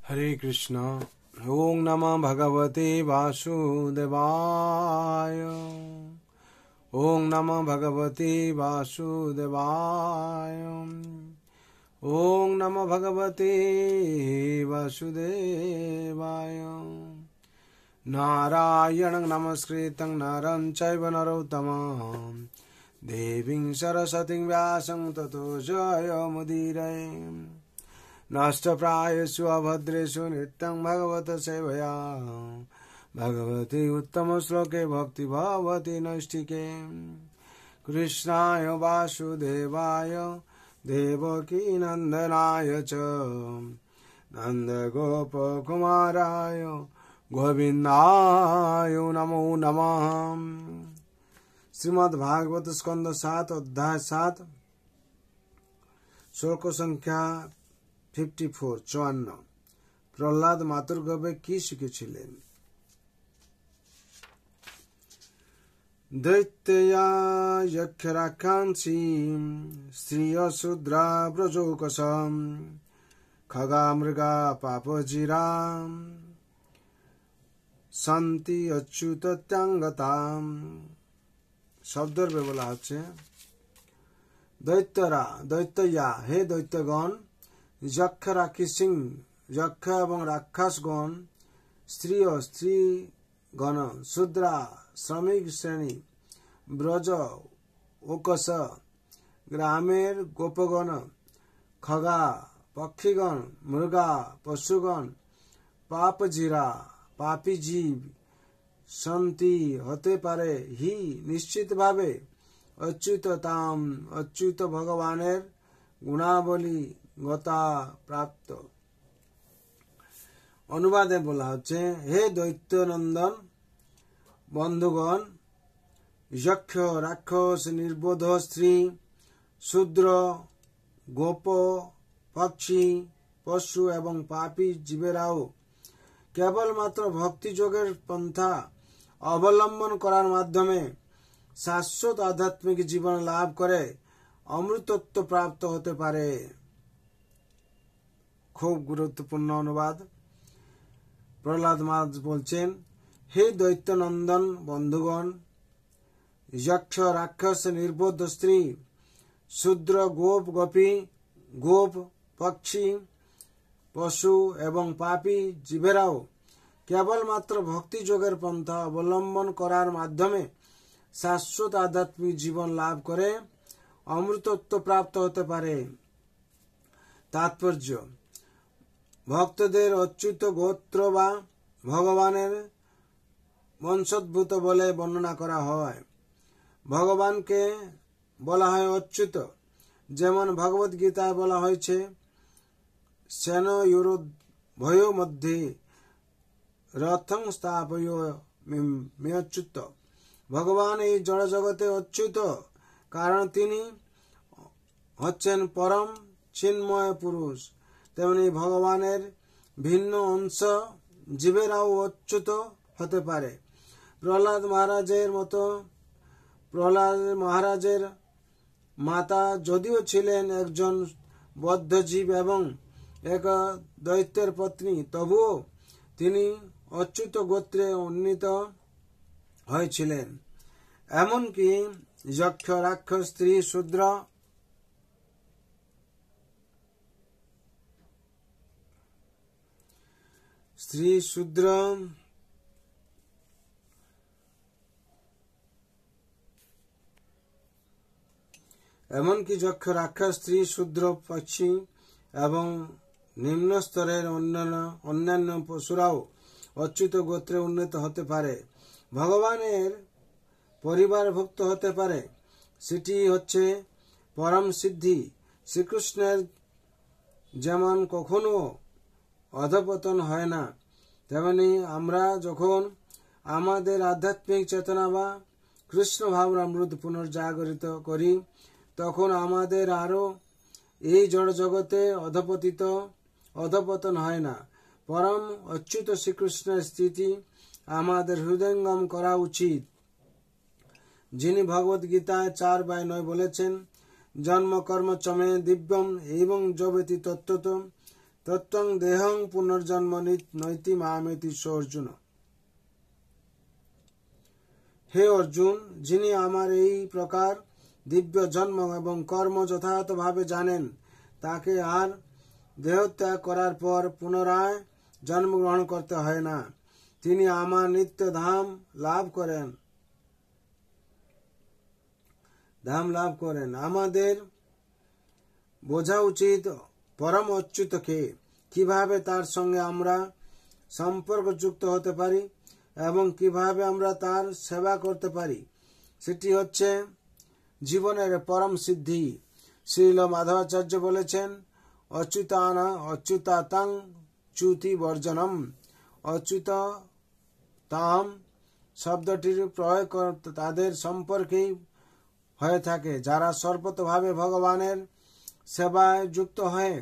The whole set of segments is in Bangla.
हरे कृष्णा। ओम नमः भगवते वासुदेवाय। ओम नमः भगवते वासुदेवाय। ओम नमः भगवते वासुदेवाय। नारायणं नमस्कृतं नरं चैव नरोत्तमं देवीं सरस्वतीं व्यासं ततो जयमुदीरये। नष्टप्रायेषु अभद्रेषु नित्यं भगवत सेवया भगवती उत्तमश्लोके भक्ति भवति नैष्ठिके। कृष्णाय वासुदेवाय देवकी नन्दनाय च नन्दगोपकुमाराय गोविन्दाय नमो नमः। श्रीमद्भागवत स्कंद 7 अध्याय 7 श्लोक संख्या 54 प्रहलाद मातृगर्भे की शिखेছিলেন। दैत्यया यक्षराक्षांसि स्त्रियशूद्रा व्रजौकसं खगा मृगा पापजिरा शांति अच्युतांगतां। শব্দের বলা হচ্ছে দৈত্যরা দৈত্যয়া হে দৈত্যগণ, যক্ষ রাক্ষসিং যক্ষ এবং রাক্ষসগণ, স্ত্রী ও স্ত্রীগণ, শূদ্রা শ্রমিক শ্রেণী, ব্রজ ওকস গ্রামের গোপগণ, খগা পক্ষীগণ, মৃগা পশুগণ, পাপজিরা পাপী জীব, শান্তি হতে পারে হি নিশ্চিত ভাবে অচ্যুততাম অচ্যুত ভগবানের গুণাবলী গতা প্রাপ্ত। অনুবাদে বলা হচ্ছে, হে দৈত্য নন্দন বন্ধুগণ, যক্ষ রাক্ষস নির্বোধ স্ত্রী শূদ্র গোপ পক্ষী পশু এবং পাপী জীবেরাও কেবলমাত্র ভক্তি যোগের পন্থা অবলম্বন করার মাধ্যমে শাশ্বত আধ্যাত্মিক জীবন লাভ করে অমৃতত্ব প্রাপ্ত হতে পারে। খুব গুরুত্বপূর্ণ অনুবাদ। প্রহ্লাদ মহারাজ বলছেন, হে দৈত্য নন্দন বন্ধুগণ, যক্ষ রাক্ষস নির্বোধ স্ত্রী শূদ্র গোপ গোপী গোপ পক্ষী পশু এবং পাপী জীবেরাও কেবলমাত্র ভক্তি যোগের পন্থা অবলম্বন করার মাধ্যমে শাশ্বত আধ্যাত্মিক জীবন লাভ করে অমৃতত্ব প্রাপ্ত হতে পারে। তাৎপর্য: ভক্তদের অচ্যুত গোত্র বা ভগবানের বংশোদ্ভূত বলে বর্ণনা করা হয়। ভগবানকে বলা হয় অচ্যুত, যেমন ভগবদ গীতায় বলা হয়েছে, সেনয়োরুভয়োর মধ্যে রথং স্থাপয় মেয়চ্যুত। ভগবান এই জড় জগতে অচ্যুত, কারণ তিনি হচ্ছেন পরম চিন্ময় পুরুষ। তেমনি ভগবানের ভিন্ন অংশ জীবেরাও অচ্যুত হতে পারে। প্রহ্লাদ মহারাজের মাতা যদিও ছিলেন একজন বদ্ধ জীব এবং এক দৈত্যের পত্নী, তবুও তিনি অচ্যুত গোত্রে উন্নীত হয়েছিলেন। এমনকি যক্ষ রাক্ষস স্ত্রী শূদ্র এমনকি যক্ষ রাক্ষস স্ত্রী শূদ্র পক্ষী এবং নিম্ন স্তরের অন্যান্য পশুরাও অচ্যুত গোত্রে উন্নীত হতে পারে। ভগবানের পরিবারভুক্ত হতে পারে, সেটি হচ্ছে পরম সিদ্ধি। শ্রীকৃষ্ণের যেমন কখনো অধঃপতন হয় না, তেমনি আমরা যখন আমাদের আধ্যাত্মিক চেতনা বা কৃষ্ণ ভাবনা অমৃত পুনর্জাগরিত করি, তখন আমাদের আরো এই জড় জগতে অধঃপতন হয় না। পরম অচ্যুত শ্রীকৃষ্ণের স্থিতি আমাদের হৃদয়ঙ্গম করা উচিত। যিনি ভগবদ গীতায় 4/9 বলেছেন, জন্ম কর্ম চমে দিব্যম এবং জবেতি তত্ত্বত তত্ত্বং দেহং পুনর্জন্ম নৈতি মামেতি স অর্জুন। হে অর্জুন, যিনি আমার এই প্রকার দিব্য জন্ম এবং কর্ম যথাযথভাবে জানেন, তাকে আর দেহত্যাগ করার পর পুনরায় জন্মগ্রহণ করতে হয় না। তিনি আমার নিত্য ধাম লাভ করেন। আমাদের বোঝা উচিত পরম অচ্যুতকে, কিভাবে তার সঙ্গে আমরা সম্পর্কযুক্ত হতে পারি এবং কিভাবে আমরা তার সেবা করতে পারি। সেটি হচ্ছে জীবনের পরম সিদ্ধি। শ্রীল মাধবাচার্য বলেছেন, অচ্যুতাতাং চ্যুতি বর্জনম। অচ্যুত তাম শব্দটির প্রয়োগ তাদের সম্পর্কেই হয়ে থাকে যারা সর্বতভাবে ভগবানের সেবায় যুক্ত হয়ে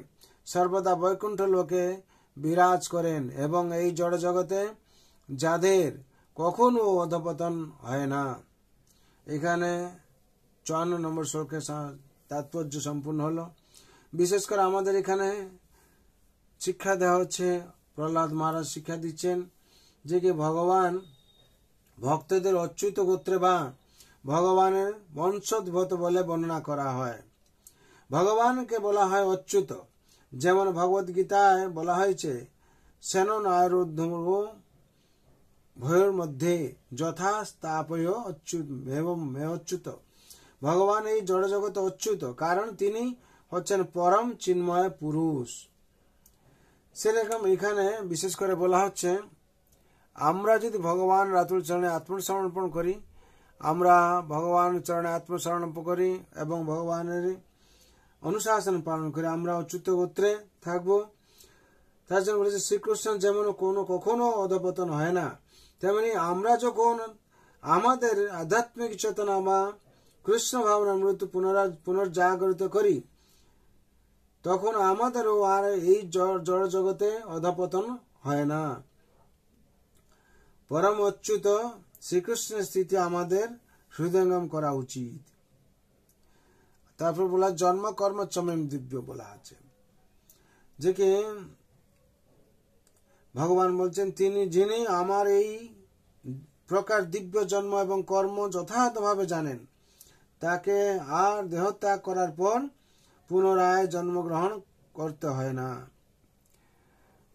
সর্বদা বৈকুণ্ঠ লোকে বিরাজ করেন এবং এই জড় জগতে যাদের কখনো অধপতন হয় না। এখানে 54 নম্বর শ্লোকের তাৎপর্য সম্পূর্ণ হলো। বিশেষ করে আমাদের এখানে শিক্ষা দেওয়া হচ্ছে, প্রহ্লাদ মহারাজ শিক্ষা দিচ্ছেন যে কি ভগবান ভক্তদের অচ্যুত গোত্রে বা ভগবানের বংশোদ্ভূত বলে বর্ণনা করা হয়। ভগবানকে বলা হয় অচ্যুত। যেমন ভগবদ গীতায় বলা হয়েছে, সেন নারুদ্ধ ভয়ের মধ্যে যথা স্থাপয় অচ্যুত। ভগবান এই জড়জগতে অচ্যুত, কারণ তিনি হচ্ছেন পরম চিন্ময় পুরুষ। সেরকম এখানে বিশেষ করে বলা হচ্ছে, আমরা যদি ভগবান রাতুল চরণে আত্মসমর্পণ করি, আমরা ভগবান চরণে আত্মসমর্পণ করি এবং ভগবানের অনুশাসন পালন করি, আমরা অচ্যুত গোত্রে থাকবো। তার জন্য বলেছে শ্রীকৃষ্ণ যেমন কখনো অধপতন হয় না, তেমনি আমরা যখন আমাদের আধ্যাত্মিক চেতনা বা কৃষ্ণ ভাবনা মৃত্যু পুনর্জাগরিত করি, তখন আমাদেরও আর এই জড় জগতে অধপতন হয় না। পরম অচ্যুত শ্রীকৃষ্ণের স্থিতি আমাদের হৃদয়ঙ্গম করা উচিত। তারপর বলা জন্ম কর্ম চমেম দিব্য বলা আছে, যে কি ভগবান বলছেন যিনি আমার এই প্রকার দিব্য জন্ম এবং কর্ম যথাযথভাবে জানেন, তাকে আর দেহত্যাগ করার পর পুনরায় জন্মগ্রহণ করতে হয় না।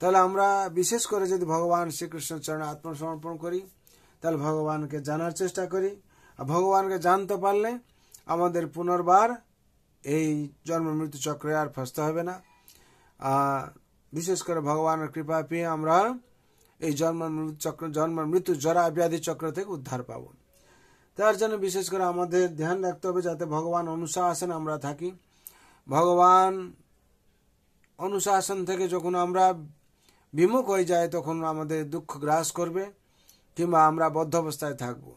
তাহলে আমরা বিশেষ করে যদি ভগবান শ্রীকৃষ্ণের চরণে আত্মসমর্পণ করি, তাহলে ভগবানকে জানার চেষ্টা করি। আর ভগবানকে জানতে পারলে আমাদের পুনর্বার এই জন্ম মৃত্যু চক্রে আর ফাঁসতে হবে না। বিশেষ করে ভগবানের কৃপা পেয়ে আমরা এই জন্ম মৃত্যু জরা ব্যাধি চক্র থেকে উদ্ধার পাব। তার জন্য বিশেষ করে আমাদের ধ্যান রাখতে হবে যাতে ভগবান অনুশাসন আমরা থাকি। ভগবান অনুশাসন থেকে যখন আমরা বিমুখ হয়ে যায়, তখন আমাদের দুঃখ গ্রাস করবে কিংবা আমরা বদ্ধ অবস্থায় থাকবো।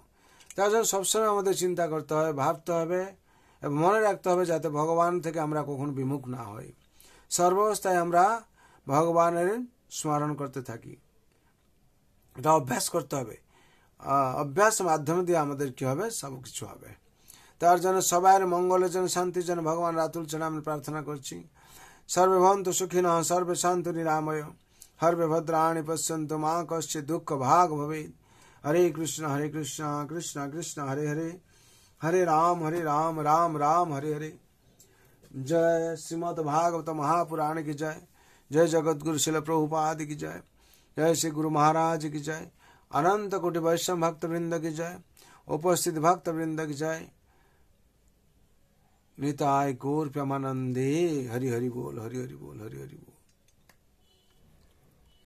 তার জন্য সবসময় আমাদের চিন্তা করতে হবে, ভাবতে হবে এবং মনে রাখতে হবে যাতে ভগবান থেকে আমরা কখনো বিমুখ না হই। সর্বাবস্থায় আমরা ভগবানের স্মরণ করতে থাকি, এটা অভ্যাস করতে হবে। অভ্যাস মাধ্যমে দিয়ে আমাদের কি হবে, সব কিছু হবে। তার জন্য সবার মঙ্গলের জন্য, শান্তির জন্য ভগবান রাতুল চরণে আমি প্রার্থনা করছি। সর্বে ভবন্তু সুখিনঃ, সর্বে শান্তু নিরাময়, হর্বে ভদ্রাণি পশ্যন্তু মা কশ্চিৎ দুঃখ ভাগ ভবেৎ। হরে কৃষ্ণ কৃষ্ণ কৃষ্ণ হরে হরে, হরে রাম রাম রাম হরে হরে। जय श्रीमद् भागवत महापुराण की जय। जय जगत गुरु शिल प्रभुपाद की जय। जय श्री गुरु महाराज की जय। अनंत कोटि वैष्णव भक्त वृंद की जय। उपस्थित भक्त वृंद की जय। निताय गौर प्रेमानंदे। हरि हरि बोल, हरि हरि बोल, हरि हरि बोल।